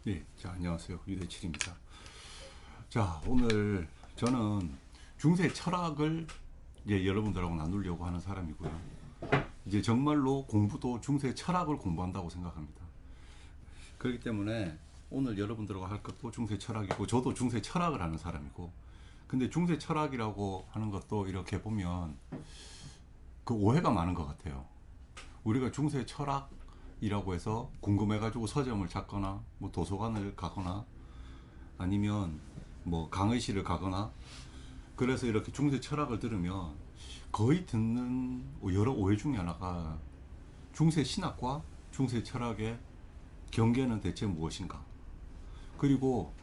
네, 자, 안녕하세요. 유대칠입니다. 자, 오늘 저는 중세 철학을 이제 여러분들하고 나누려고 하는 사람이고요. 이제 정말로 공부도 중세 철학을 공부한다고 생각합니다. 그렇기 때문에 오늘 여러분들과 할 것도 중세 철학이고, 저도 중세 철학을 하는 사람이고, 근데 중세 철학이라고 하는 것도 이렇게 보면 그 오해가 많은 것 같아요. 우리가 중세 철학이라고 해서 궁금해가지고 서점을 찾거나, 뭐 도서관을 가거나, 아니면 뭐 강의실을 가거나 그래서 이렇게 중세 철학을 들으면 거의 듣는 여러 오해 중에 하나가 중세 신학과 중세 철학의 경계는 대체 무엇인가, 그리고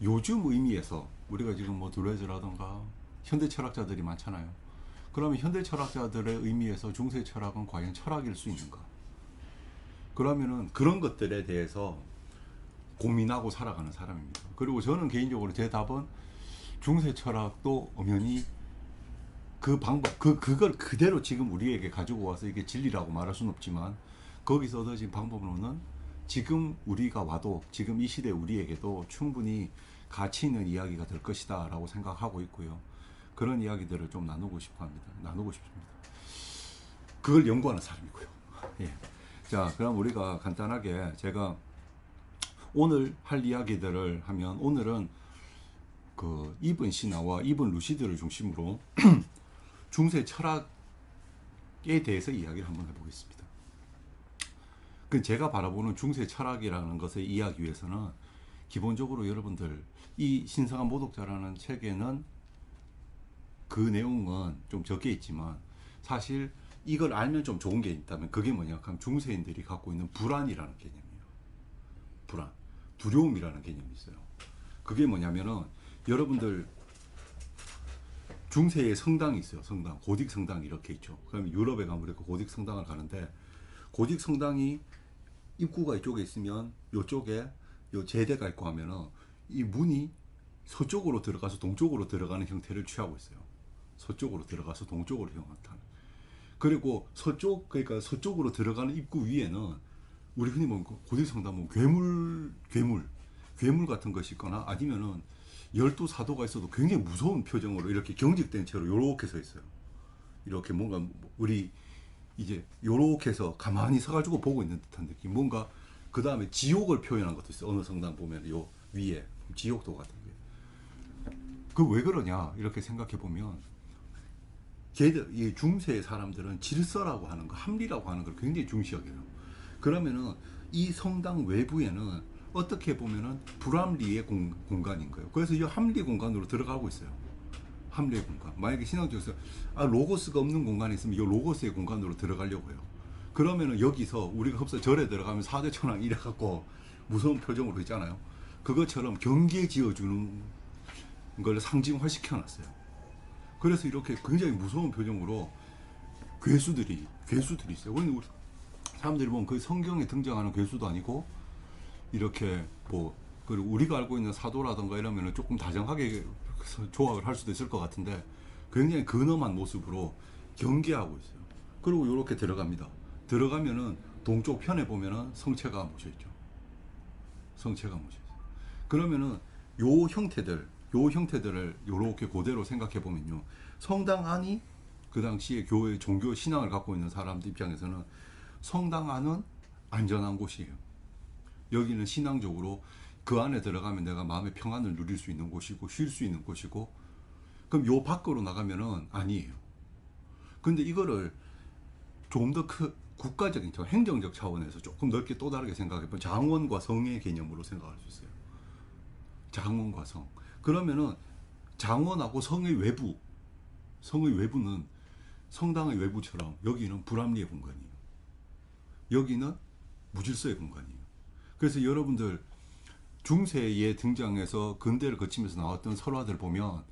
요즘 의미에서 우리가 지금 뭐 드레즈라던가 현대 철학자들이 많잖아요. 그러면 현대 철학자들의 의미에서 중세 철학은 과연 철학일 수 있는가, 그러면은 그런 것들에 대해서 고민하고 살아가는 사람입니다. 그리고 저는 개인적으로 제 답은 중세 철학도 엄연히 그 방법, 그걸 그대로 지금 우리에게 가지고 와서 이게 진리라고 말할 수는 없지만 거기서 얻어진 방법으로는 지금 우리가 와도 지금 이 시대 우리에게도 충분히 가치 있는 이야기가 될 것이다 라고 생각하고 있고요. 그런 이야기들을 좀 나누고 싶어 합니다. 나누고 싶습니다. 그걸 연구하는 사람이고요. 예. 자, 그럼 우리가 간단하게 제가 오늘 할 이야기들을 하면, 오늘은 그 이븐 시나와 이븐 루시드를 중심으로 중세 철학에 대해서 이야기를 한번 해보겠습니다. 그 제가 바라보는 중세 철학이라는 것을 이해하기 위해서는 기본적으로 여러분들 이 신성한 모독자라는 책에는 그 내용은 좀 적게 있지만 사실 이걸 알면 좀 좋은 게 있다면 그게 뭐냐 하면 중세인들이 갖고 있는 불안이라는 개념이에요. 불안, 두려움이라는 개념이 있어요. 그게 뭐냐면은 여러분들 중세에 성당이 있어요. 성당, 고딕 성당 이렇게 있죠. 그럼 유럽에 가면 이렇게 고딕 성당을 가는데, 고딕 성당이 입구가 이쪽에 있으면 이쪽에 요 제대가 있고 하면은 이 문이 서쪽으로 들어가서 동쪽으로 들어가는 형태를 취하고 있어요. 서쪽으로 들어가서 동쪽으로 향하는. 그리고 서쪽, 그러니까 서쪽으로 들어가는 입구 위에는 우리 흔히 보면 고딕 성당 보면 괴물 같은 것이 있거나 아니면은 12사도가 있어도 굉장히 무서운 표정으로 이렇게 경직된 채로 이렇게 서 있어요. 이렇게 뭔가 우리 이제 이렇게 해서 가만히 서가지고 보고 있는 듯한 느낌. 뭔가 그 다음에 지옥을 표현한 것도 있어요. 어느 성당 보면 요 위에 지옥도 같은 게. 그 왜 그러냐 이렇게 생각해 보면, 걔들 이 중세 사람들은 질서라고 하는 거, 합리라고 하는 걸 굉장히 중시하게요. 그러면은 이 성당 외부에는 어떻게 보면은 불합리의 공간인 거예요. 그래서 이 합리 공간으로 들어가고 있어요. 합리의 공간. 만약에 신앙적에서 로고스가 없는 공간이 있으면 이 로고스의 공간으로 들어가려고 해요. 그러면은 여기서 우리가 흡사 절에 들어가면 사대천왕 이래갖고 무서운 표정으로 있잖아요. 그것처럼 경계 지어주는 걸 상징화 시켜놨어요. 그래서 이렇게 굉장히 무서운 표정으로 괴수들이 있어요. 우리 사람들이 보면 그 성경에 등장하는 괴수도 아니고 이렇게 뭐, 그리고 우리가 알고 있는 사도라든가 이러면은 조금 다정하게 조합을 할 수도 있을 것 같은데 굉장히 근엄한 모습으로 경계하고 있어요. 그리고 이렇게 들어갑니다. 들어가면은 동쪽 편에 보면은 성체가 묻혀 있죠. 성체가 묻혀 있어요. 그러면은 요 형태들을 요렇게 그대로 생각해 보면요, 성당 안이 그 당시에 교회 종교 신앙을 갖고 있는 사람들 입장에서는 성당 안은 안전한 곳이에요. 여기는 신앙적으로 그 안에 들어가면 내가 마음의 평안을 누릴 수 있는 곳이고 쉴 수 있는 곳이고, 그럼 요 밖으로 나가면은 아니에요. 근데 이거를 조금 더 국가적인 행정적 차원에서 조금 넓게 또 다르게 생각해보면 장원과 성의 개념으로 생각할 수 있어요. 장원과 성. 그러면은 장원하고 성의 외부는 성당의 외부처럼 여기는 불합리의 공간이에요. 여기는 무질서의 공간이에요. 그래서 여러분들 중세에 등장해서 근대를 거치면서 나왔던 설화들 보면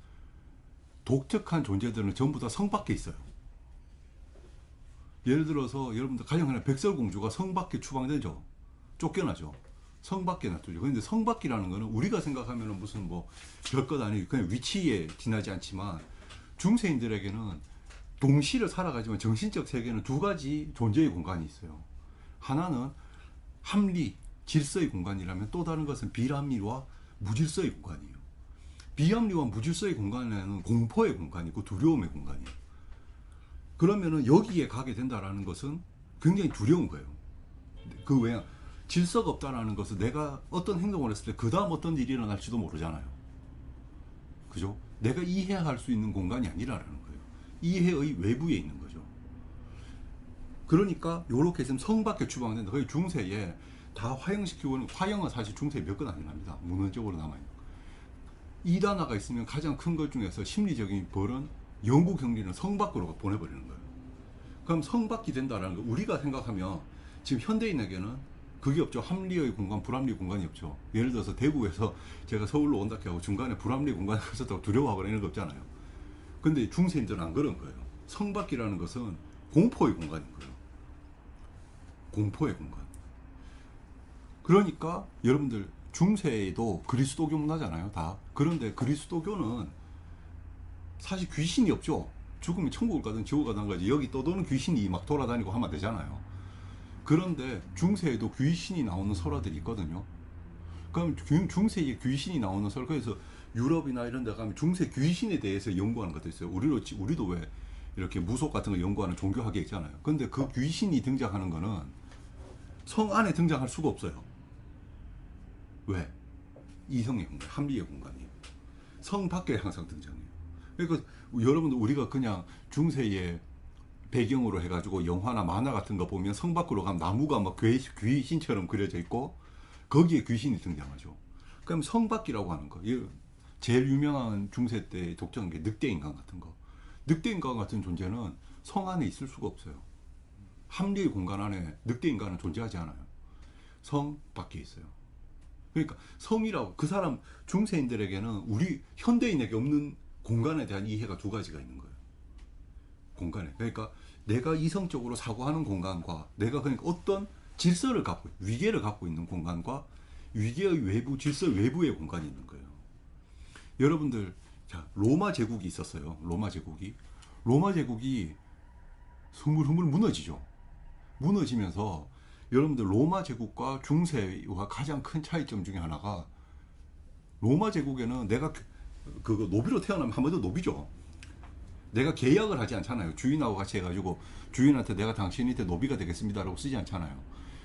독특한 존재들은 전부 다 성 밖에 있어요. 예를 들어서 여러분들 가령 하나 백설공주가 성 밖에 추방되죠. 쫓겨나죠. 성 밖에 놔두죠. 그런데 성 밖이라는 거는 우리가 생각하면 무슨 뭐 별것 아니고 그냥 위치에 지나지 않지만, 중세인들에게는 동시를 살아가지만 정신적 세계는 두 가지 존재의 공간이 있어요. 하나는 합리, 질서의 공간이라면 또 다른 것은 비합리와 무질서의 공간이에요. 비합리와 무질서의 공간에는 공포의 공간이고 두려움의 공간이에요. 그러면은 여기에 가게 된다라는 것은 굉장히 두려운 거예요. 그 왜 질서가 없다라는 것은 내가 어떤 행동을 했을 때 그 다음 어떤 일이 일어날지도 모르잖아요. 그죠? 내가 이해할 수 있는 공간이 아니라는 거예요. 이해의 외부에 있는 거죠. 그러니까 요렇게 지금 성밖에 추방된다. 거의 중세에 다 화형시키고는, 화형은 사실 중세에 몇 건 아니랍니다. 문헌적으로 남아있는 거. 이단화가 있으면 가장 큰 것 중에서 심리적인 벌은 영구 격리는 성 밖으로 보내버리는 거예요. 그럼 성 밖이 된다라는 거, 우리가 생각하면 지금 현대인에게는 그게 없죠. 합리의 공간, 불합리의 공간이 없죠. 예를 들어서 대구에서 제가 서울로 온다 하고 중간에 불합리의 공간에 가서 두려워하거나 이런 거 없잖아요. 근데 중세인들은 안 그런 거예요. 성 밖이라는 것은 공포의 공간인 거예요. 공포의 공간. 그러니까 여러분들 중세에도 그리스도교 문화잖아요, 다. 그런데 그리스도교는 사실 귀신이 없죠. 죽으면 천국을 가든 지옥을 가든 거지. 여기 떠도는 귀신이 막 돌아다니고 하면 되잖아요. 그런데 중세에도 귀신이 나오는 설화들이 있거든요. 그럼 중세에 귀신이 나오는 설화, 그래서 유럽이나 이런 데 가면 중세 귀신에 대해서 연구하는 것도 있어요. 우리도 왜 이렇게 무속 같은 거 연구하는 종교학이 있잖아요. 근데 그 귀신이 등장하는 거는 성 안에 등장할 수가 없어요. 왜? 이성의 공간, 합리의 공간이에요. 성 밖에 항상 등장해요. 그러니까 여러분들 우리가 그냥 중세의 배경으로 해가지고 영화나 만화 같은 거 보면 성 밖으로 가면 나무가 막 귀신처럼 그려져 있고 거기에 귀신이 등장하죠. 그럼 성 밖이라고 하는 거. 제일 유명한 중세 때 독자인 게 늑대인간 같은 거. 늑대인간 같은 존재는 성 안에 있을 수가 없어요. 합리의 공간 안에 늑대인간은 존재하지 않아요. 성 밖에 있어요. 그러니까 성이라고, 그 사람 중세인들에게는 우리 현대인에게 없는 공간에 대한 이해가 두 가지가 있는 거예요. 공간에. 그러니까 내가 이성적으로 사고하는 공간과 내가 그러니까 어떤 질서를 갖고, 위계를 갖고 있는 공간과 위계의 외부, 질서 외부의 공간이 있는 거예요. 여러분들, 자, 로마 제국이 있었어요. 로마 제국이 흐물흐물 무너지죠. 무너지면서 여러분들 로마 제국과 중세와 가장 큰 차이점 중에 하나가, 로마 제국에는 내가 그거 노비로 태어나면 한번더 노비죠. 내가 계약을 하지 않잖아요. 주인하고 같이 해가지고 주인한테 내가 당신한테 노비가 되겠습니다라고 쓰지 않잖아요.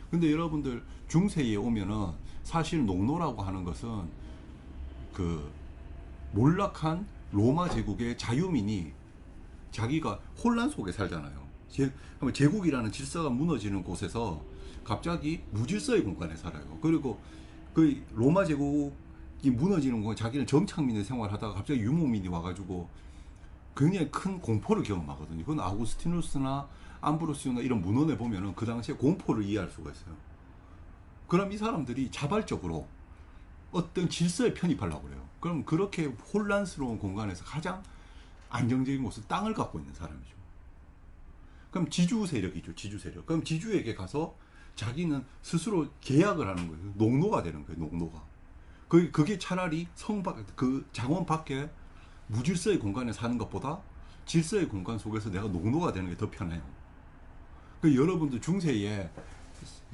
근데 여러분들 중세에 오면은 사실 농노라고 하는 것은 그 몰락한 로마 제국의 자유민이 자기가 혼란 속에 살잖아요. 제국이라는 질서가 무너지는 곳에서 갑자기 무질서의 공간에 살아요. 그리고 그 로마 제국이 무너지는 건 자기는 정착민의 생활하다가 갑자기 유목민이 와가지고 굉장히 큰 공포를 경험하거든요. 그건 아우구스티누스나 암브로시오나 이런 문헌에 보면은 그 당시에 공포를 이해할 수가 있어요. 그럼 이 사람들이 자발적으로 어떤 질서에 편입하려고 그래요. 그럼 그렇게 혼란스러운 공간에서 가장 안정적인 곳은 땅을 갖고 있는 사람이죠. 그럼 지주 세력이죠. 지주 세력. 그럼 지주에게 가서 자기는 스스로 계약을 하는 거예요. 농노가 되는 거예요. 농노가. 그게 차라리 그 장원 밖에 무질서의 공간에 사는 것보다 질서의 공간 속에서 내가 농노가 되는 게 더 편해요. 여러분들 중세에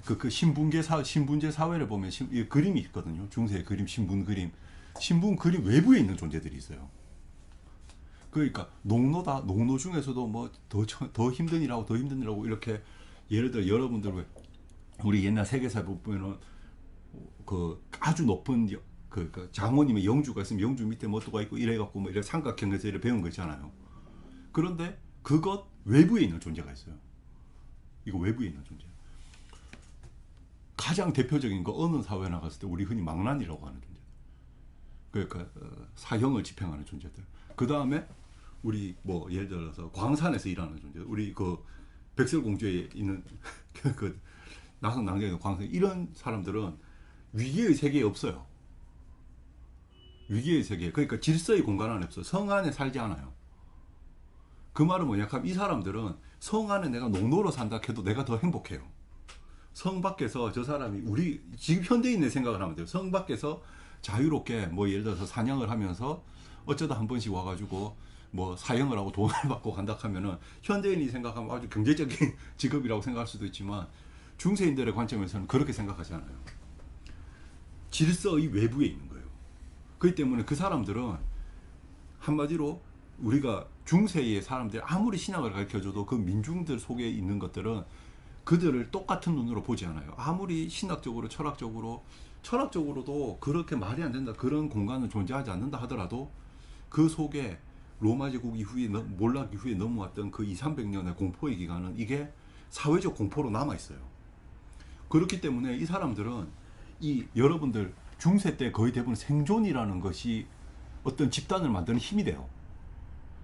그 신분제 사회를 보면 그림이 있거든요. 중세의 그림, 신분 그림 외부에 있는 존재들이 있어요. 그러니까 농노 중에서도 뭐 더 힘든 일하고 이렇게, 예를 들어 여러분들 우리 옛날 세계사 보면은 그 아주 높은 그 장원님의 영주가 있으면 영주 밑에 뭐가 있고 이래갖고 뭐 이래 삼각형에서 이래 배운 거 있잖아요. 그런데 그것 외부에 있는 존재가 있어요. 이거 외부에 있는 존재. 가장 대표적인 거, 어느 사회에 나갔을 때 우리 흔히 망난이라고 하는 존재. 그러니까 사형을 집행하는 존재들. 그 다음에 우리 뭐 예를 들어서 광산에서 일하는 존재. 우리 그 백설공주에 있는 그 나선 낭장에 있는 광산, 이런 사람들은 위기의 세계에 없어요. 위기의 세계. 그러니까 질서의 공간 안에 없어요. 성 안에 살지 않아요. 그 말은 뭐냐 하면 이 사람들은 성 안에 내가 농노로 산다 해도 내가 더 행복해요. 성 밖에서 저 사람이, 우리 지금 현대인의 생각을 하면 돼요. 성 밖에서 자유롭게 뭐 예를 들어서 사냥을 하면서 어쩌다 한 번씩 와가지고 뭐 사형을 하고 돈을 받고 간다 하면은 현대인이 생각하면 아주 경제적인 직업이라고 생각할 수도 있지만 중세인들의 관점에서는 그렇게 생각하지 않아요. 질서의 외부에 있는 거예요. 그렇기 때문에 그 사람들은 한마디로 우리가 중세의 사람들 아무리 신학을 가르쳐줘도 그 민중들 속에 있는 것들은 그들을 똑같은 눈으로 보지 않아요. 아무리 신학적으로 철학적으로도 그렇게 말이 안 된다, 그런 공간은 존재하지 않는다 하더라도 그 속에 로마 제국 이후에 몰락 이후에 넘어왔던 그 200~300년의 공포의 기간은 이게 사회적 공포로 남아 있어요. 그렇기 때문에 이 사람들은 이 여러분들 중세 때 거의 대부분 생존이라는 것이 어떤 집단을 만드는 힘이 돼요.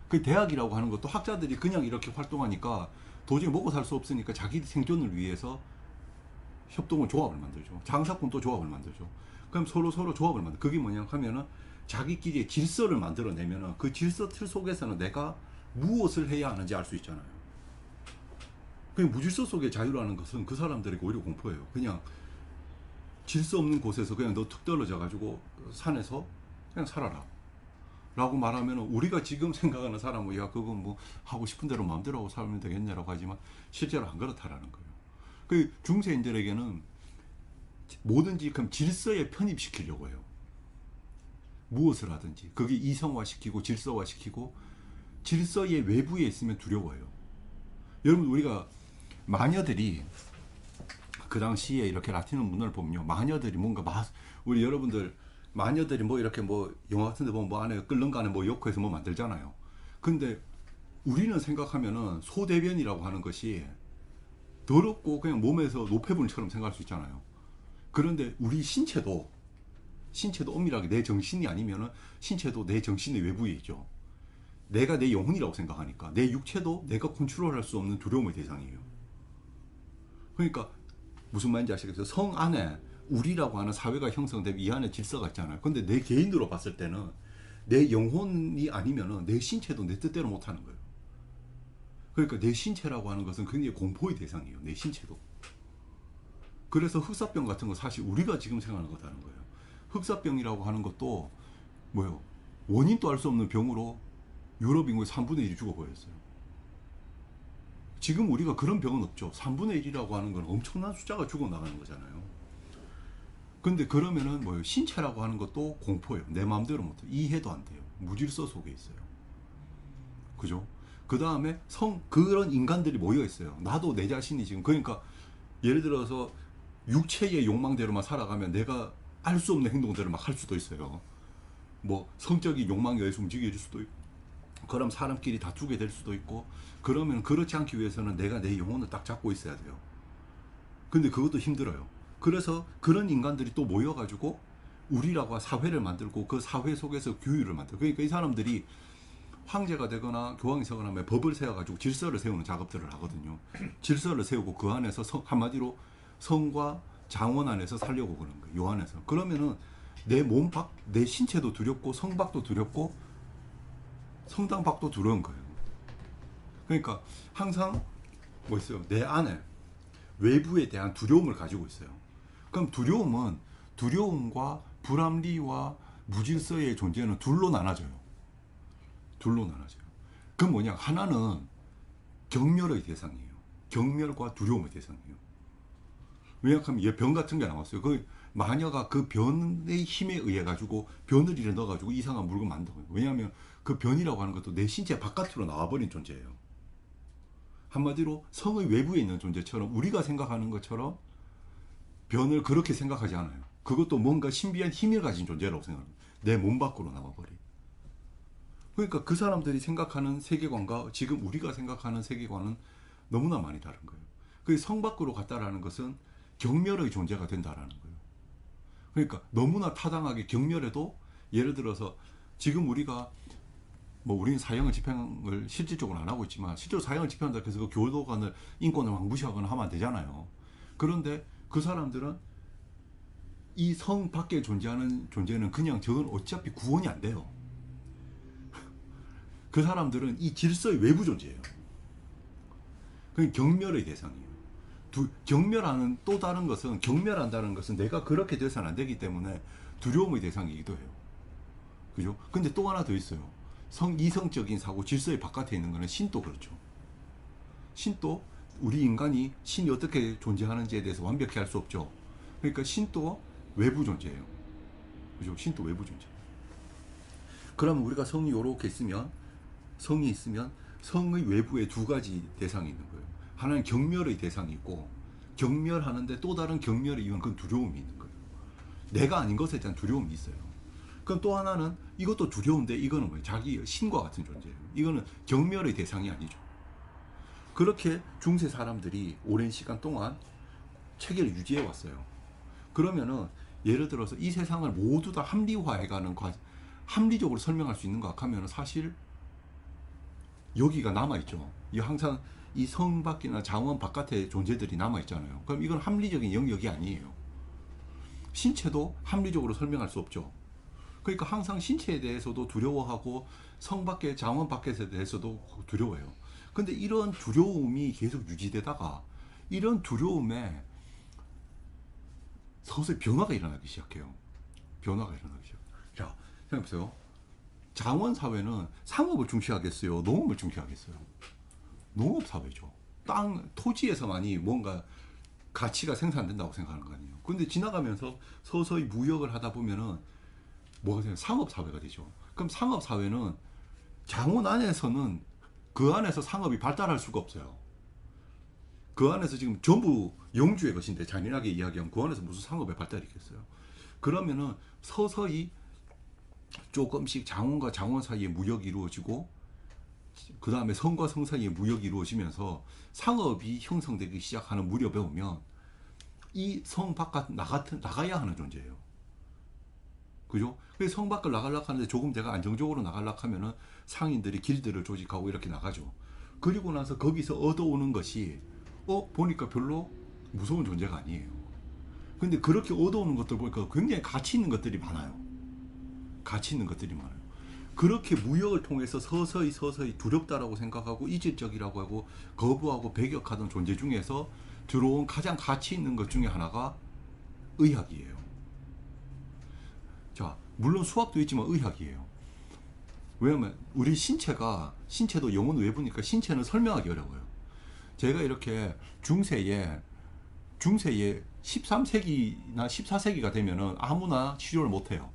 그 대학이라고 하는 것도 학자들이 그냥 이렇게 활동하니까 도저히 먹고 살 수 없으니까 자기 생존을 위해서 협동을 조합을 만들죠. 장사꾼도 조합을 만들죠. 그럼 서로 조합을 만들. 그게 뭐냐 하면은 자기끼리 질서를 만들어내면은 그 질서 틀 속에서는 내가 무엇을 해야 하는지 알 수 있잖아요. 그 무질서 속의 자유라는 것은 그 사람들에게 오히려 공포예요. 그냥 질서 없는 곳에서 그냥 너 툭 떨어져 가지고 산에서 그냥 살아라 라고 말하면 우리가 지금 생각하는 사람은 야 그건 뭐 하고 싶은 대로 마음대로 하고 살면 되겠냐라고 하지만 실제로 안 그렇다라는 거예요. 그 중세인들에게는 뭐든지 그럼 질서에 편입시키려고 해요. 무엇을 하든지 그게 이성화시키고 질서화시키고 질서의 외부에 있으면 두려워해요. 여러분 우리가 마녀들이 그 당시에 이렇게 라틴어 문헌을 보면요, 마녀들이 뭔가 우리 여러분들 마녀들이 뭐 이렇게 뭐 영화 같은 데 보면 뭐 안에 끓는 거 안에 뭐 욕해서 뭐 만들잖아요. 근데 우리는 생각하면은 소대변이라고 하는 것이 더럽고 그냥 몸에서 노폐물처럼 생각할 수 있잖아요. 그런데 우리 신체도 엄밀하게 내 정신이 아니면은 신체도 내 정신의 외부에 있죠. 내가 내 영혼이라고 생각하니까 내 육체도 내가 컨트롤할 수 없는 두려움의 대상이에요. 그러니까 무슨 말인지 아시겠어요? 성 안에 우리라고 하는 사회가 형성되면 이 안에 질서가 있잖아요. 근데 내 개인으로 봤을 때는 내 영혼이 아니면은 내 신체도 내 뜻대로 못하는 거예요. 그러니까 내 신체라고 하는 것은 굉장히 공포의 대상이에요. 내 신체도. 그래서 흑사병 같은 거 사실 우리가 지금 생각하는 거다는 거예요. 흑사병이라고 하는 것도 뭐요? 원인도 알 수 없는 병으로 유럽 인구의 3분의 1이 죽어버렸어요. 지금 우리가 그런 병은 없죠. 3분의 1이라고 하는 건 엄청난 숫자가 죽어나가는 거잖아요. 근데 그러면은 뭐예요? 신체라고 하는 것도 공포예요. 내 마음대로 못해. 이해도 안 돼요. 무질서 속에 있어요. 그죠? 그 다음에 그런 인간들이 모여 있어요. 나도 내 자신이 지금, 그러니까 예를 들어서 육체의 욕망대로만 살아가면 내가 알 수 없는 행동들을 막 할 수도 있어요. 뭐 성적인 욕망에 의해서 움직여질 수도 있고, 그럼 사람끼리 다투게 될 수도 있고, 그러면 그렇지 않기 위해서는 내가 내 영혼을 딱 잡고 있어야 돼요. 근데 그것도 힘들어요. 그래서 그런 인간들이 또 모여가지고 우리라고 사회를 만들고 그 사회 속에서 규율을 만들고, 그러니까 이 사람들이 황제가 되거나 교황이 서거나 하면 법을 세워가지고 질서를 세우는 작업들을 하거든요. 질서를 세우고 그 안에서 한마디로 성과 장원 안에서 살려고 그러는 거예요. 요 안에서. 그러면은 내 신체도 두렵고 성밖도 두렵고 성당 밖도 두려운 거예요. 그러니까 항상 뭐 있어요? 내 안에 외부에 대한 두려움을 가지고 있어요. 그럼 두려움과 불합리와 무질서의 존재는 둘로 나눠져요. 그럼 뭐냐? 하나는 경멸의 대상이에요. 경멸과 두려움의 대상이에요. 왜냐하면 얘 변 같은 게 나왔어요. 그 마녀가 그 변의 힘에 의해 가지고 변을 일에 넣어 가지고 이상한 물건 만든 거예요. 왜냐하면 그 변이라고 하는 것도 내 신체 바깥으로 나와버린 존재예요. 한마디로 성의 외부에 있는 존재처럼 우리가 생각하는 것처럼 변을 그렇게 생각하지 않아요. 그것도 뭔가 신비한 힘을 가진 존재라고 생각합니다. 내 몸 밖으로 나와버린. 그러니까 그 사람들이 생각하는 세계관과 지금 우리가 생각하는 세계관은 너무나 많이 다른 거예요. 그 성 밖으로 갔다라는 것은 경멸의 존재가 된다라는 거예요. 그러니까 너무나 타당하게 경멸해도, 예를 들어서 지금 우리가 뭐 우리는 사형을 집행을 실질적으로 안 하고 있지만 실제로 사형을 집행한다 해서 그 교도관을 인권을 막 무시하거나 하면 안 되잖아요. 그런데 그 사람들은 이 성 밖에 존재하는 존재는 그냥 저건 어차피 구원이 안 돼요. 그 사람들은 이 질서의 외부 존재예요. 그게 경멸의 대상이에요. 경멸하는 또 다른 것은, 경멸한다는 것은 내가 그렇게 돼서는 안 되기 때문에 두려움의 대상이기도 해요. 그죠? 근데 또 하나 더 있어요. 이성적인 사고, 질서의 바깥에 있는 거는 신도 그렇죠. 신도, 우리 인간이 신이 어떻게 존재하는지에 대해서 완벽히 알 수 없죠. 그러니까 신도 외부 존재예요. 그죠? 신도 외부 존재. 그러면 우리가 성이 요렇게 있으면, 성이 있으면 성의 외부에 두 가지 대상이 있는 거예요. 하나는 경멸의 대상이 있고, 경멸하는데 또 다른 경멸의 이유는 그건 두려움이 있는 거예요. 내가 아닌 것에 대한 두려움이 있어요. 그럼 또 하나는 이것도 두려운데 이거는 뭐예요? 자기 신과 같은 존재예요. 이거는 경멸의 대상이 아니죠. 그렇게 중세 사람들이 오랜 시간 동안 체계를 유지해 왔어요. 그러면은 예를 들어서 이 세상을 모두 다 합리화해가는 합리적으로 설명할 수 있는가 하면 사실 여기가 남아있죠. 이 항상 이 성 밖이나 장원 바깥에 존재들이 남아있잖아요. 그럼 이건 합리적인 영역이 아니에요. 신체도 합리적으로 설명할 수 없죠. 그러니까 항상 신체에 대해서도 두려워하고 성 밖에 장원 밖에 대해서도 두려워해요. 근데 이런 두려움이 계속 유지되다가 이런 두려움에 서서히 변화가 일어나기 시작해요. 변화가 일어나기 시작. 자, 생각해보세요. 장원 사회는 상업을 중시하겠어요? 농업을 중시하겠어요? 농업 사회죠. 땅, 토지에서만이 뭔가 가치가 생산된다고 생각하는 거 아니에요. 근데 지나가면서 서서히 무역을 하다 보면은 뭐가 돼요? 상업 사회가 되죠. 그럼 상업 사회는 장원 안에서는 그 안에서 상업이 발달할 수가 없어요. 그 안에서 지금 전부 영주의 것인데 잔인하게 이야기하면 그 안에서 무슨 상업의 발달이 있겠어요. 그러면은 서서히 조금씩 장원과 장원 사이에 무역이 이루어지고 그 다음에 성과 성 사이에 무역이 이루어지면서 상업이 형성되기 시작하는 무렵에 오면 이 성 바깥 나가야 하는 존재예요. 그죠? 그래서 성 밖을 나가려고 하는데 조금 내가 안정적으로 나가려고 하면은 상인들이 길드를 조직하고 이렇게 나가죠. 그리고 나서 거기서 얻어오는 것이 보니까 별로 무서운 존재가 아니에요. 근데 그렇게 얻어오는 것들 보니까 굉장히 가치 있는 것들이 많아요. 가치 있는 것들이 많아요. 그렇게 무역을 통해서 서서히 두렵다라고 생각하고 이질적이라고 하고 거부하고 배격하던 존재 중에서 들어온 가장 가치 있는 것 중에 하나가 의학이에요. 자, 물론 수학도 있지만 의학이에요. 왜냐면 우리 신체도 영혼 외부니까 신체는 설명하기 어려워요. 제가 이렇게 중세에 13세기나 14세기가 되면은 아무나 치료를 못해요.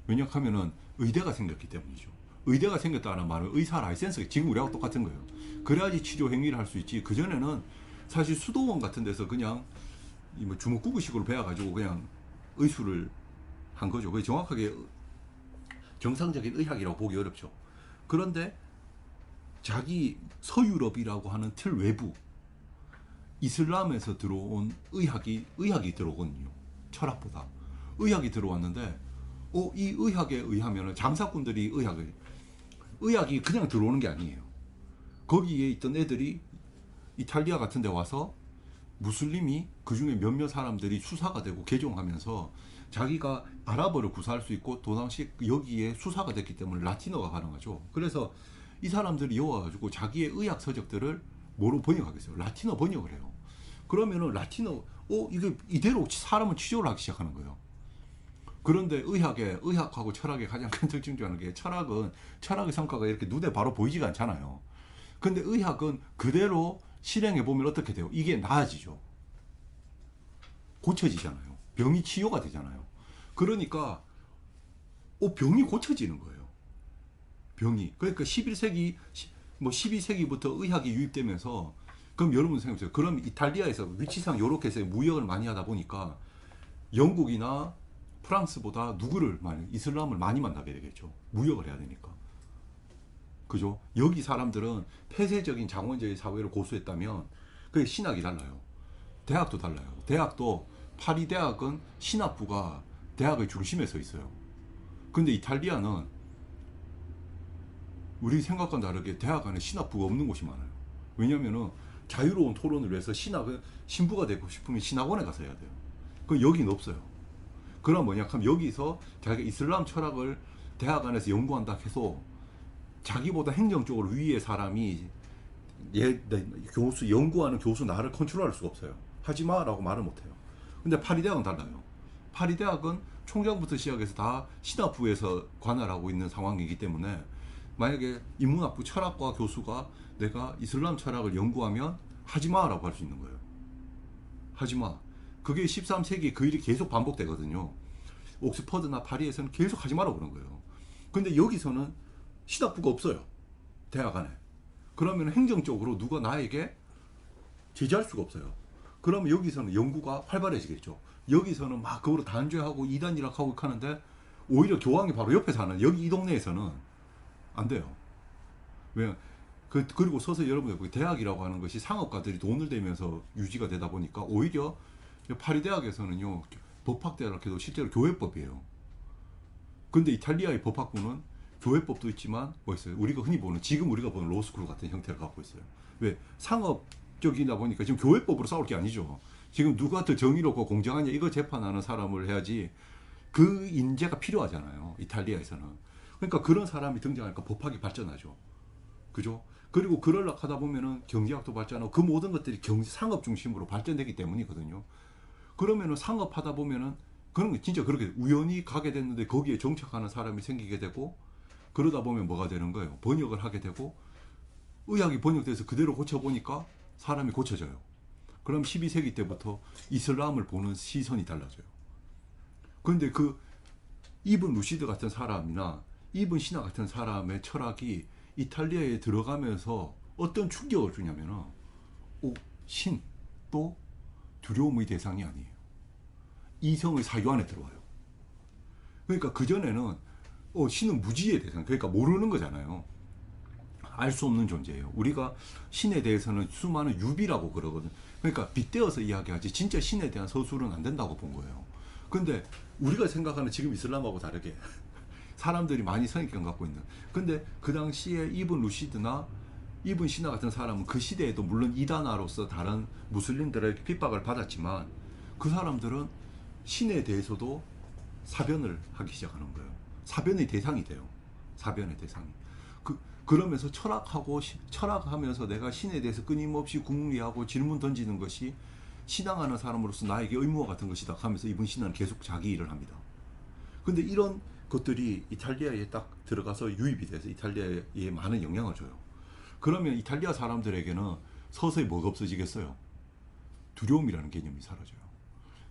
왜냐하면은 의대가 생겼기 때문이죠. 의대가 생겼다는 말은 의사 라이센스가 지금 우리하고 똑같은 거예요. 그래야지 치료 행위를 할 수 있지. 그전에는 사실 수도원 같은 데서 그냥 뭐 주먹구구식으로 배워가지고 그냥 의술을 한 거죠. 그게 정확하게 정상적인 의학이라고 보기 어렵죠. 그런데 자기 서유럽이라고 하는 틀 외부 이슬람에서 들어온 의학이 들어오거든요. 철학보다 의학이 들어왔는데 이 의학에 의하면 장사꾼들이 의학이 그냥 들어오는 게 아니에요. 거기에 있던 애들이 이탈리아 같은 데 와서 무슬림이 그 중에 몇몇 사람들이 수사가 되고 개종하면서 자기가 아랍어를 구사할 수 있고 또 당시 여기에 수사가 됐기 때문에 라틴어가 가능하죠. 그래서 이 사람들이 여와가지고 자기의 의학 서적들을 뭐로 번역하겠어요? 라틴어 번역을 해요. 그러면은 라틴어 이게 이대로 사람은 치료를 하기 시작하는 거예요. 그런데 의학하고 철학의 가장 큰 특징 중 하나가 철학의 성과가 이렇게 눈에 바로 보이지가 않잖아요. 근데 의학은 그대로 실행해 보면 어떻게 돼요? 이게 나아지죠. 고쳐지잖아요. 병이 치유가 되잖아요. 그러니까 병이 고쳐지는 거예요. 병이. 그러니까 11세기, 12세기부터 의학이 유입되면서 그럼 여러분 생각해보세요. 그럼 이탈리아에서 위치상 이렇게 해서 무역을 많이 하다 보니까 영국이나 프랑스보다 이슬람을 많이 만나게 되겠죠. 무역을 해야 되니까. 그죠? 여기 사람들은 폐쇄적인 장원제의 사회를 고수했다면 그게 신학이 달라요. 대학도 달라요. 파리 대학은 신학부가 대학의 중심에 서 있어요. 근데 이탈리아는 우리 생각과 다르게 대학 안에 신학부가 없는 곳이 많아요. 왜냐면은 자유로운 토론을 위해서 신부가 되고 싶으면 신학원에 가서 해야 돼요. 그 여기는 없어요. 그럼 뭐냐 하면 여기서 자기가 이슬람 철학을 대학 안에서 연구한다 해서 자기보다 행정적으로 위의 사람이 연구하는 교수 나를 컨트롤할 수가 없어요. 하지마 라고 말을 못해요. 근데 파리대학은 달라요. 파리대학은 총장부터 시작해서 다 신학부에서 관할하고 있는 상황이기 때문에 만약에 인문학부 철학과 교수가 내가 이슬람 철학을 연구하면 하지마 라고 할 수 있는 거예요. 하지마. 그게 13세기 그 일이 계속 반복되거든요. 옥스퍼드나 파리에서는 계속 하지 마라 그런 거예요. 근데 여기서는 신학부가 없어요. 대학 안에. 그러면 행정적으로 누가 나에게 제재할 수가 없어요. 그러면 여기서는 연구가 활발해지겠죠. 여기서는 막 그거로 단죄하고 이단이라고 하는데 오히려 교황이 바로 옆에 사는 여기 이 동네에서는 안 돼요. 왜? 그리고 서서히 여러분들 대학이라고 하는 것이 상업가들이 돈을 대면서 유지가 되다 보니까 오히려 파리 대학에서는요 법학대학을 해도 실제로 교회법이에요. 근데 이탈리아의 법학부는 교회법도 있지만 뭐 있어요? 우리가 흔히 보는 지금 우리가 보는 로스쿨 같은 형태를 갖고 있어요. 왜? 상업적이다 보니까 지금 교회법으로 싸울 게 아니죠. 지금 누가 더 정의롭고 공정하냐 이거 재판하는 사람을 해야지 그 인재가 필요하잖아요. 이탈리아에서는. 그러니까 그런 사람이 등장하니까 법학이 발전하죠. 그죠? 그리고 그러려고 하다 보면은 경제학도 발전하고 그 모든 것들이 상업 중심으로 발전되기 때문이거든요. 그러면은 상업하다 보면은 그런 게 진짜 그렇게 우연히 가게 됐는데 거기에 정착하는 사람이 생기게 되고 그러다 보면 뭐가 되는 거예요? 번역을 하게 되고 의학이 번역돼서 그대로 고쳐보니까 사람이 고쳐져요. 그럼 12세기 때부터 이슬람을 보는 시선이 달라져요. 그런데 그 이븐 루시드 같은 사람이나 이븐 시나 같은 사람의 철학이 이탈리아에 들어가면서 어떤 충격을 주냐면은 신 또 두려움의 대상이 아니에요. 이성의 사유 안에 들어와요. 그러니까 그전에는 신은 무지의 대상, 그러니까 모르는 거잖아요. 알 수 없는 존재예요. 우리가 신에 대해서는 수많은 유비라고 그러거든. 그러니까 빗대어서 이야기하지 진짜 신에 대한 서술은 안 된다고 본 거예요. 근데 우리가 생각하는 지금 이슬람하고 다르게 사람들이 많이 선입견 갖고 있는. 근데 그 당시에 이븐 루시드나 이븐 시나 같은 사람은 그 시대에도 물론 이단아로서 다른 무슬림들의 핍박을 받았지만 그 사람들은 신에 대해서도 사변을 하기 시작하는 거예요. 사변의 대상이 돼요. 사변의 대상이. 그러면서 철학하면서 내가 신에 대해서 끊임없이 궁리하고 질문 던지는 것이 신앙하는 사람으로서 나에게 의무와 같은 것이다 하면서 이분 신앙은 계속 자기 일을 합니다. 근데 이런 것들이 이탈리아에 딱 들어가서 유입이 돼서 이탈리아에 많은 영향을 줘요. 그러면 이탈리아 사람들에게는 서서히 뭐가 없어지겠어요? 두려움이라는 개념이 사라져요.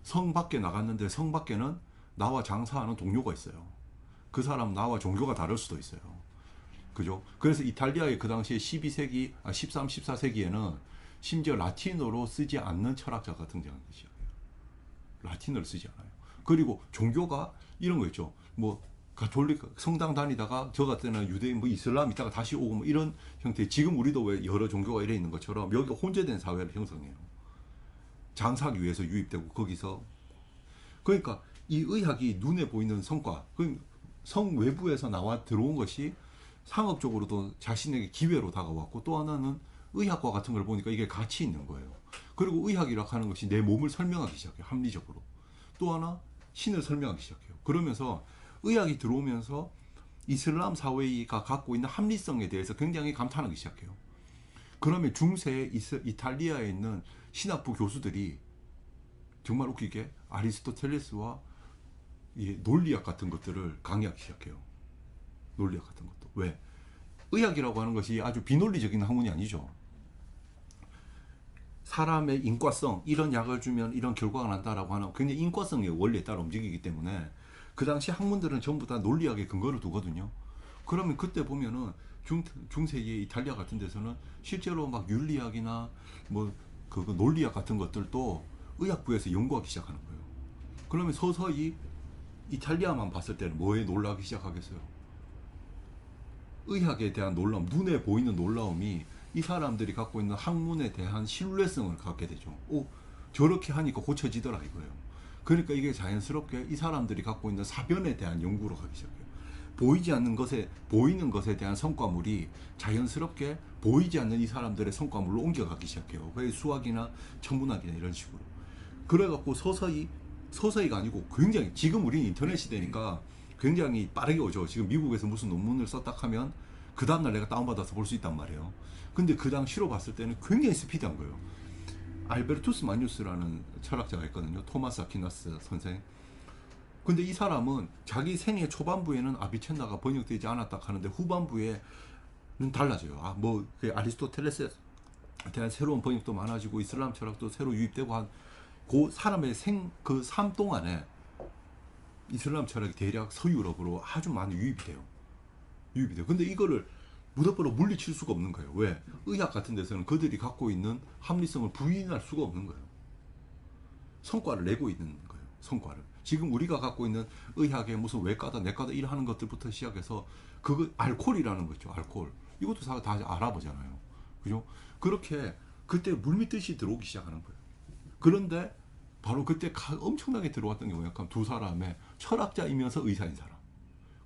성 밖에 나갔는데 성 밖에는 나와 장사하는 동료가 있어요. 그 사람 나와 종교가 다를 수도 있어요. 그죠? 그래서 이탈리아의 그 당시에 12세기, 13, 14세기에는 심지어 라틴어로 쓰지 않는 철학자가 등장하기 시작해요. 라틴어를 쓰지 않아요. 그리고 종교가 이런 거 있죠. 뭐 가톨릭 성당 다니다가 저 같은 유대인 뭐 이슬람 있다가 다시 오고 뭐 이런 형태. 지금 우리도 왜 여러 종교가 이래 있는 것처럼 여기가 혼재된 사회를 형성해요. 장사하기 위해서 유입되고 거기서 그러니까 이 의학이 눈에 보이는 성과, 성 외부에서 나와 들어온 것이 상업적으로도 자신에게 기회로 다가왔고 또 하나는 의학과 같은 걸 보니까 이게 가치 있는 거예요. 그리고 의학이라고 하는 것이 내 몸을 설명하기 시작해요. 합리적으로. 또 하나 신을 설명하기 시작해요. 그러면서 의학이 들어오면서 이슬람 사회가 갖고 있는 합리성에 대해서 굉장히 감탄하기 시작해요. 그러면 중세 이탈리아에 있는 신학부 교수들이 정말 웃기게 아리스토텔레스와 논리학 같은 것들을 강의하기 시작해요. 논리학 같은 것도. 왜? 의학이라고 하는 것이 아주 비논리적인 학문이 아니죠. 사람의 인과성, 이런 약을 주면 이런 결과가 난다라고 하는 굉장히 인과성의 원리에 따라 움직이기 때문에 그 당시 학문들은 전부 다 논리학에 근거를 두거든요. 그러면 그때 보면은 중세기 이탈리아 같은 데서는 실제로 막 윤리학이나 뭐 그 논리학 같은 것들도 의학부에서 연구하기 시작하는 거예요. 그러면 서서히 이탈리아만 봤을 때는 뭐에 놀라기 시작하겠어요? 의학에 대한 놀라움, 눈에 보이는 놀라움이 이 사람들이 갖고 있는 학문에 대한 신뢰성을 갖게 되죠. 저렇게 하니까 고쳐지더라 이거예요. 그러니까 이게 자연스럽게 이 사람들이 갖고 있는 사변에 대한 연구로 가기 시작해요. 보이지 않는 것에, 보이는 것에 대한 성과물이 자연스럽게 보이지 않는 이 사람들의 성과물로 옮겨가기 시작해요. 그게 수학이나 천문학이나 이런 식으로. 그래갖고 서서히가 아니고 굉장히, 지금 우리는 인터넷 시대니까 굉장히 빠르게 오죠. 지금 미국에서 무슨 논문을 썼다 하면 그 다음날 내가 다운받아서 볼 수 있단 말이에요. 근데 그 당시로 봤을 때는 굉장히 스피드한 거예요. 알베르투스 마뉴스라는 철학자가 있거든요. 토마스 아퀴나스 선생. 근데 이 사람은 자기 생애 초반부에는 아비첸나가 번역되지 않았다 하는데 후반부에는 달라져요. 뭐 아리스토텔레스에 대한 새로운 번역도 많아지고 이슬람 철학도 새로 유입되고 한 그 사람의 삶 동안에 이슬람 철학이 대략 서유럽으로 아주 많이 유입이 돼요. 유입이 돼요. 근데 이거를 무덤으로 물리칠 수가 없는 거예요. 왜? 의학 같은 데서는 그들이 갖고 있는 합리성을 부인할 수가 없는 거예요. 성과를 내고 있는 거예요. 성과를. 지금 우리가 갖고 있는 의학의 무슨 외과다 내과다 이러하는 것들부터 시작해서 그거 알코올이라는 거 있죠. 알코올. 이것도 다 알아보잖아요. 그죠? 그렇게 그때 물밀듯이 들어오기 시작하는 거예요. 그런데 바로 그때 엄청나게 들어왔던 게 뭐냐면 두 사람의 철학자이면서 의사인 사람.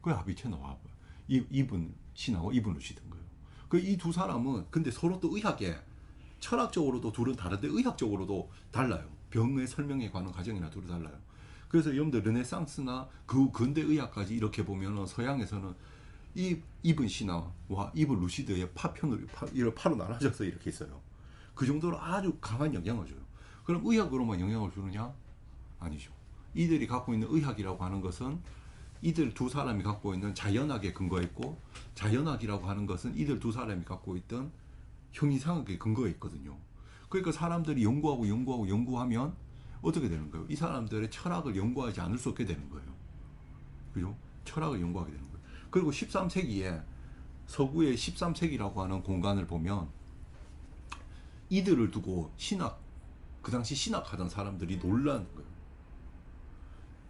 그게 아비체 노아브. 이분 신하고 이분 루시드인 거예요. 그 이 두 사람은 근데 서로 또 의학에 철학적으로도 둘은 다른데 의학적으로도 달라요. 병의 설명에 관한 과정이나 둘이 달라요. 그래서 여러분들 르네상스나 그 근대 의학까지 이렇게 보면은 서양에서는 이분 신하와 이분 루시드의 파로 나눠져서 이렇게 있어요. 그 정도로 아주 강한 영향을 줘요. 그럼 의학으로만 영향을 주느냐? 아니죠. 이들이 갖고 있는 의학이라고 하는 것은 이들 두 사람이 갖고 있는 자연학에 근거했고, 자연학이라고 하는 것은 이들 두 사람이 갖고 있던 형이상학에 근거해 있거든요. 그러니까 사람들이 연구하면 어떻게 되는 거예요? 이 사람들의 철학을 연구하지 않을 수 없게 되는 거예요. 그죠? 철학을 연구하게 되는 거예요. 그리고 13세기에 서구의 13세기라고 하는 공간을 보면 이들을 두고 그 당시 신학하던 사람들이 놀라는 거예요.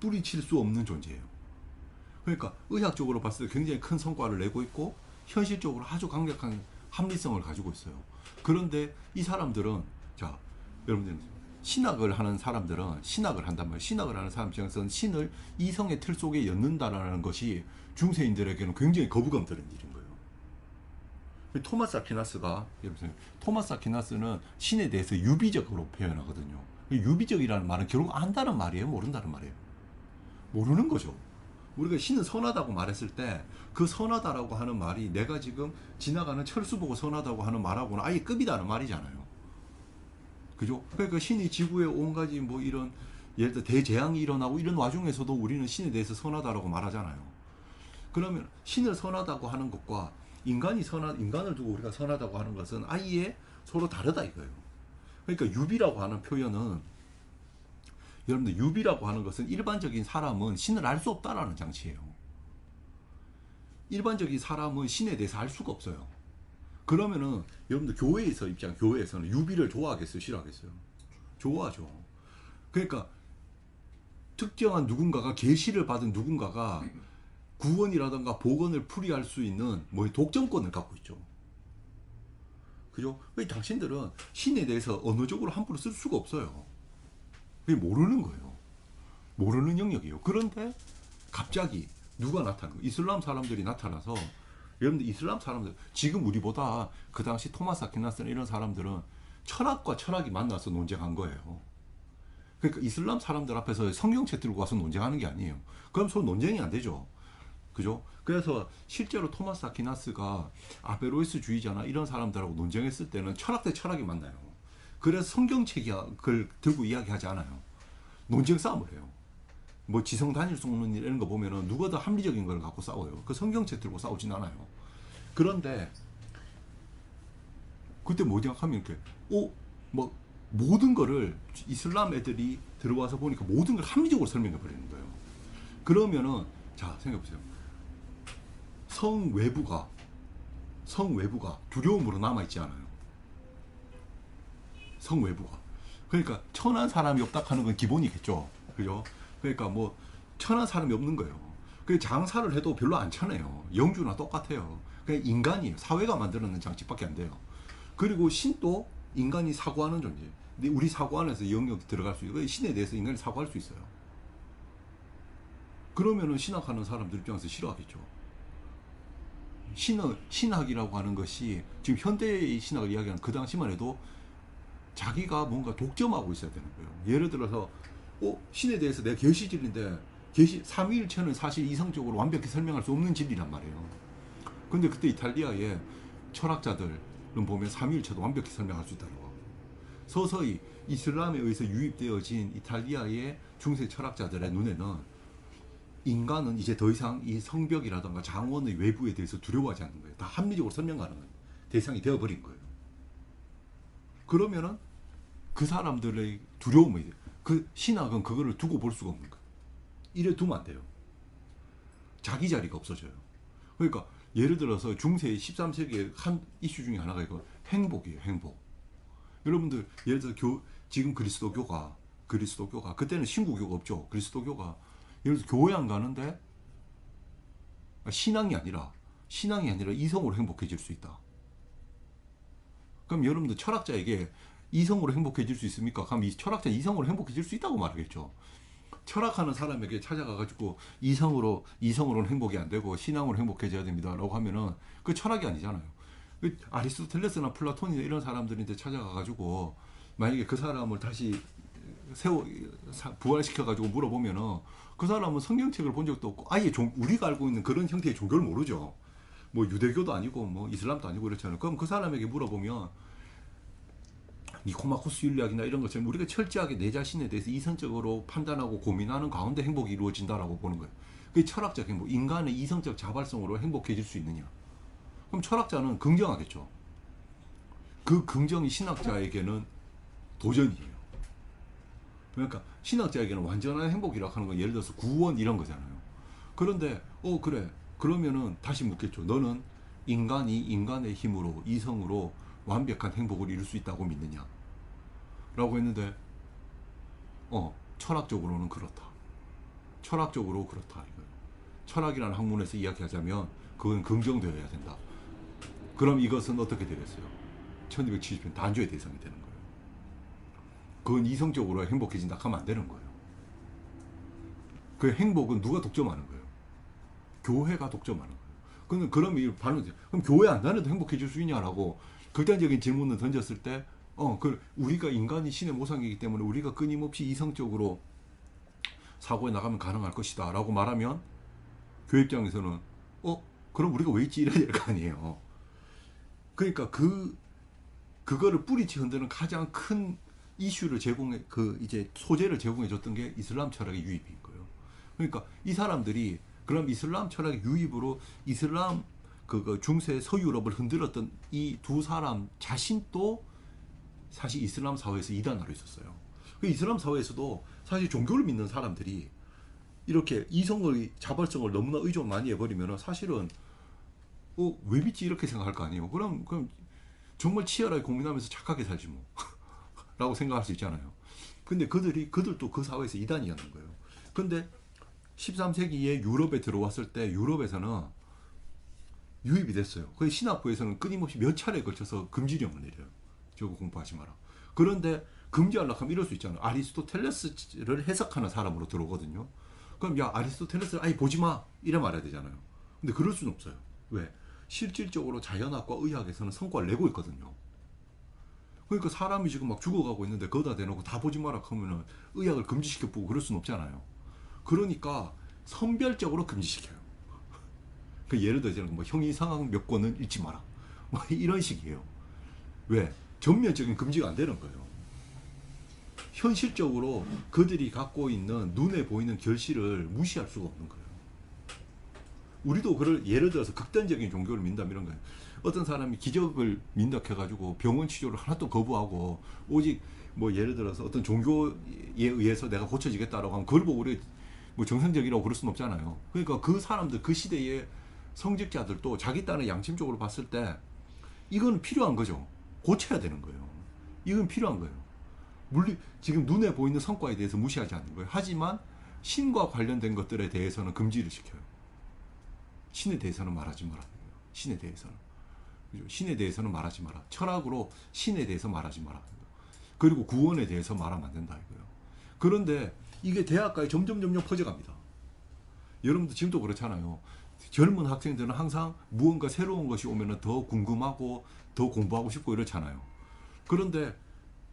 뿌리칠 수 없는 존재예요. 그러니까 의학적으로 봤을 때 굉장히 큰 성과를 내고 있고 현실적으로 아주 강력한 합리성을 가지고 있어요. 그런데 이 사람들은 자, 여러분들 신학을 하는 사람들은 신학을 한단 말이에요. 신학을 하는 사람 입장에서는 신을 이성의 틀 속에 엮는다라는 것이 중세인들에게는 굉장히 거부감 드는 일인 거예요. 토마스 아퀴나스는 신에 대해서 유비적으로 표현하거든요. 유비적이라는 말은 결국 안다는 말이에요, 모른다는 말이에요. 모르는 거죠. 우리가 신은 선하다고 말했을 때 그 선하다라고 하는 말이 내가 지금 지나가는 철수 보고 선하다고 하는 말하고는 아예 급이다는 말이잖아요. 그죠? 그러니까 신이 지구에 온가지 뭐 이런 예를 들어 대재앙이 일어나고 이런 와중에서도 우리는 신에 대해서 선하다라고 말하잖아요. 그러면 신을 선하다고 하는 것과 인간을 두고 우리가 선하다고 하는 것은 아예 서로 다르다 이거예요. 그러니까 유비라고 하는 표현은 여러분들 유비라고 하는 것은 일반적인 사람은 신을 알 수 없다라는 장치예요. 일반적인 사람은 신에 대해서 알 수가 없어요. 그러면은 여러분들 교회에서는 유비를 좋아하겠어요, 싫어하겠어요? 좋아하죠. 그러니까 특정한 누군가가 계시를 받은 누군가가 구원이라든가 복원을 풀이할 수 있는 독점권을 갖고 있죠. 그죠? 당신들은 신에 대해서 언어적으로 함부로 쓸 수가 없어요. 그게 모르는 거예요. 모르는 영역이에요. 그런데 갑자기 누가 나타나고 이슬람 사람들이 나타나서 여러분들 이슬람 사람들 지금 우리보다 그 당시 토마스 아퀴나스나 이런 사람들은 철학과 철학이 만나서 논쟁한 거예요. 그러니까 이슬람 사람들 앞에서 성경책 들고 와서 논쟁하는 게 아니에요. 그럼 서로 논쟁이 안 되죠. 그죠? 그래서 실제로 토마스 아퀴나스가 아베로이스주의자나 이런 사람들하고 논쟁했을 때는 철학 대 철학이 만나요. 그래서 성경책을 들고 이야기하지 않아요. 논쟁 싸움을 해요. 지성 단일 속론 이런 거 보면은 누가 더 합리적인 걸 갖고 싸워요. 그 성경책 들고 싸우진 않아요. 그런데 그때 뭐냐 하면 이렇게 모든 거를 이슬람 애들이 들어와서 보니까 모든 걸 합리적으로 설명해 버리는 거예요. 그러면은 자 생각해 보세요. 성 외부가 두려움으로 남아 있지 않아요. 성 외부가. 그러니까 천한 사람이 없다 하는 건 기본이겠죠. 그죠? 그러니까 천한 사람이 없는 거예요. 그 장사를 해도 별로 안 쳐내요. 영주나 똑같아요. 그냥 인간이에요. 사회가 만들어낸 장치밖에 안 돼요. 그리고 신도 인간이 사고하는 존재. 근데 우리 사고 안에서 영역이 들어갈 수 있어요. 신에 대해서 인간이 사고할 수 있어요. 그러면은 신학하는 사람들 입장에서 싫어하겠죠. 신학이라고 하는 것이 지금 현대의 신학을 이야기하는 그 당시만 해도 자기가 뭔가 독점하고 있어야 되는 거예요. 예를 들어서 신에 대해서 내가 계시질인데 삼위일체는 사실 이성적으로 완벽히 설명할 수 없는 진리란 말이에요. 근데 그때 이탈리아의 철학자들은 보면 삼위일체도 완벽히 설명할 수 있다고. 서서히 이슬람에 의해서 유입되어진 이탈리아의 중세 철학자들의 눈에는 인간은 이제 더 이상 이 성벽이라든가 장원의 외부에 대해서 두려워하지 않는 거예요. 다 합리적으로 설명 가능한 대상이 되어버린 거예요. 그러면은 그 사람들의 두려움이 그 신학은 그거를 두고 볼 수가 없는 거예요. 이래 두면 안 돼요. 자기 자리가 없어져요. 그러니까 예를 들어서 중세 13세기의 한 이슈 중에 하나가 이거 행복이에요. 행복. 여러분들 예를 들어 지금 그리스도교가 그때는 신구교가 없죠. 그리스도교가 예를 들어 교회 안 가는데 신앙이 아니라 이성으로 행복해질 수 있다. 그럼 여러분들 철학자에게 이성으로 행복해질 수 있습니까? 그럼 이 철학자 이성으로 행복해질 수 있다고 말하겠죠. 철학하는 사람에게 찾아가가지고 이성으로는 행복이 안 되고 신앙으로 행복해져야 됩니다라고 하면은 그 철학이 아니잖아요. 아리스토텔레스나 플라톤이나 이런 사람들인데 찾아가가지고 만약에 그 사람을 다시 부활시켜가지고 물어보면은 그 사람은 성경책을 본 적도 없고 아예 우리가 알고 있는 그런 형태의 종교를 모르죠. 뭐 유대교도 아니고 뭐 이슬람도 아니고 그렇잖아요. 그럼 그 사람에게 물어보면 니코마코스 윤리학이나 이런 것처럼 우리가 철저하게 내 자신에 대해서 이성적으로 판단하고 고민하는 가운데 행복이 이루어진다라고 보는 거예요. 그게 철학적 행복, 인간의 이성적 자발성으로 행복해질 수 있느냐. 그럼 철학자는 긍정하겠죠. 그 긍정이 신학자에게는 도전이에요. 그러니까 신학자에게는 완전한 행복이라고 하는 건 예를 들어서 구원 이런 거잖아요. 그런데 그래 그러면은 다시 묻겠죠. 너는 인간이 인간의 힘으로 이성으로 완벽한 행복을 이룰 수 있다고 믿느냐 라고 했는데 철학적으로는 그렇다. 철학적으로 그렇다 이거예요. 철학이라는 학문에서 이야기하자면 그건 긍정되어야 된다. 그럼 이것은 어떻게 되겠어요? 1270년 단죄의 대상이 되는 거예요. 그건 이성적으로 행복해진다 하면 안 되는 거예요. 그 행복은 누가 독점하는 거예요? 교회가 독점하는 거예요. 그럼 그럼 교회 안 다녀도 행복해질 수 있냐라고 극단적인 질문을 던졌을 때 우리가 인간이 신의 모상이기 때문에 우리가 끊임없이 이성적으로 사고에 나가면 가능할 것이다 라고 말하면 교회 입장에서는 그럼 우리가 왜 있지 이래야 될 거 아니에요. 그러니까 그거를 뿌리치 흔드는 가장 큰 이슈를 이제 소재를 제공해 줬던 게 이슬람 철학의 유입인 거예요. 그러니까 이 사람들이 그럼 이슬람 철학의 유입으로 이슬람 중세 서유럽을 흔들었던 이 두 사람 자신도 사실 이슬람 사회에서 이단으로 있었어요. 그 이슬람 사회에서도 사실 종교를 믿는 사람들이 이렇게 이성의 자발성을 너무나 의존 많이 해버리면 사실은 왜 믿지 이렇게 생각할 거 아니에요. 그럼 정말 치열하게 고민하면서 착하게 살지 뭐 라고 생각할 수 있잖아요. 근데 그들도 그 사회에서 이단이었는 거예요. 근데 13세기에 유럽에 들어왔을 때 유럽에서는 유입이 됐어요. 그 신학부에서는 끊임없이 몇 차례에 걸쳐서 금지령을 내려요. 저거 공부하지 마라. 그런데 금지하려고 하면 이럴 수 있잖아요. 아리스토텔레스를 해석하는 사람으로 들어오거든요. 그럼 야 아리스토텔레스를 아예 보지 마 이래 말해야 되잖아요. 근데 그럴 수는 없어요. 왜? 실질적으로 자연학과 의학에서는 성과를 내고 있거든요. 그러니까 사람이 지금 막 죽어가고 있는데 거기다 대놓고 다 보지 마라 하면은 의학을 금지시켜 보고 그럴 수는 없잖아요. 그러니까 선별적으로 금지시켜요. 그 예를 들어서 뭐 형이상학 몇 권은 읽지 마라. 뭐 이런 식이에요. 왜? 전면적인 금지가 안 되는 거예요. 현실적으로 그들이 갖고 있는 눈에 보이는 결실을 무시할 수가 없는 거예요. 우리도 예를 들어서 극단적인 종교를 민다면 이런 거예요. 어떤 사람이 기적을 민다해가지고 병원 치료를 하나도 거부하고 오직 뭐 예를 들어서 어떤 종교에 의해서 내가 고쳐지겠다라고 하면 그걸 보고 우리 뭐 정상적이라고 그럴 수는 없잖아요. 그러니까 그 사람들 그 시대의 성직자들도 자기 딴의 양심적으로 봤을 때 이건 필요한 거죠. 고쳐야 되는 거예요. 이건 필요한 거예요. 물리 지금 눈에 보이는 성과에 대해서 무시하지 않는 거예요. 하지만 신과 관련된 것들에 대해서는 금지를 시켜요. 신에 대해서는 말하지 마라. 신에 대해서는. 그죠? 신에 대해서는 말하지 마라. 철학으로 신에 대해서 말하지 마라. 그리고 구원에 대해서 말하면 안 된다 이거예요. 그런데 이게 대학가에 점점 퍼져갑니다. 여러분도 지금도 그렇잖아요. 젊은 학생들은 항상 무언가 새로운 것이 오면 더 궁금하고 더 공부하고 싶고 이렇잖아요. 그런데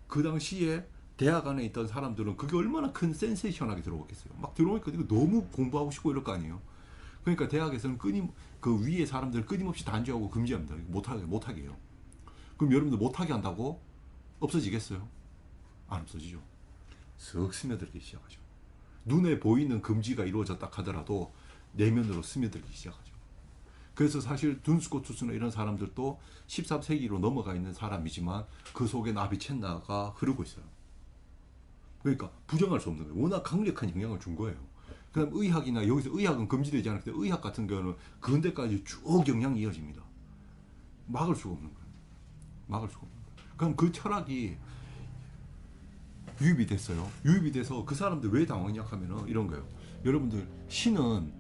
그 당시에 대학 안에 있던 사람들은 그게 얼마나 큰 센세이션하게 들어오겠어요. 막 들어오니까 이거 너무 공부하고 싶고 이럴 거 아니에요. 그러니까 대학에서는 그 위에 사람들 끊임없이 단죄하고 금지합니다. 못하게 해요. 그럼 여러분들 못하게 한다고 없어지겠어요? 안 없어지죠. 쓱 스며들기 시작하죠. 눈에 보이는 금지가 이루어졌다 하더라도 내면으로 스며들기 시작하죠. 그래서 사실 둔스코투스나 이런 사람들도 13세기로 넘어가 있는 사람이지만 그 속에 아비첸나가 흐르고 있어요. 그러니까 부정할 수 없는 거예요. 워낙 강력한 영향을 준 거예요. 그다음 의학이나 여기서 의학은 금지되지 않을 때 의학 같은 경우는 근대까지 쭉 영향이 이어집니다. 막을 수가 없는 거예요. 막을 수가 없는 거예요. 그럼 그 철학이 유입이 됐어요. 유입이 돼서 그 사람들 왜 당황했냐 하면은 이런 거예요. 여러분들 신은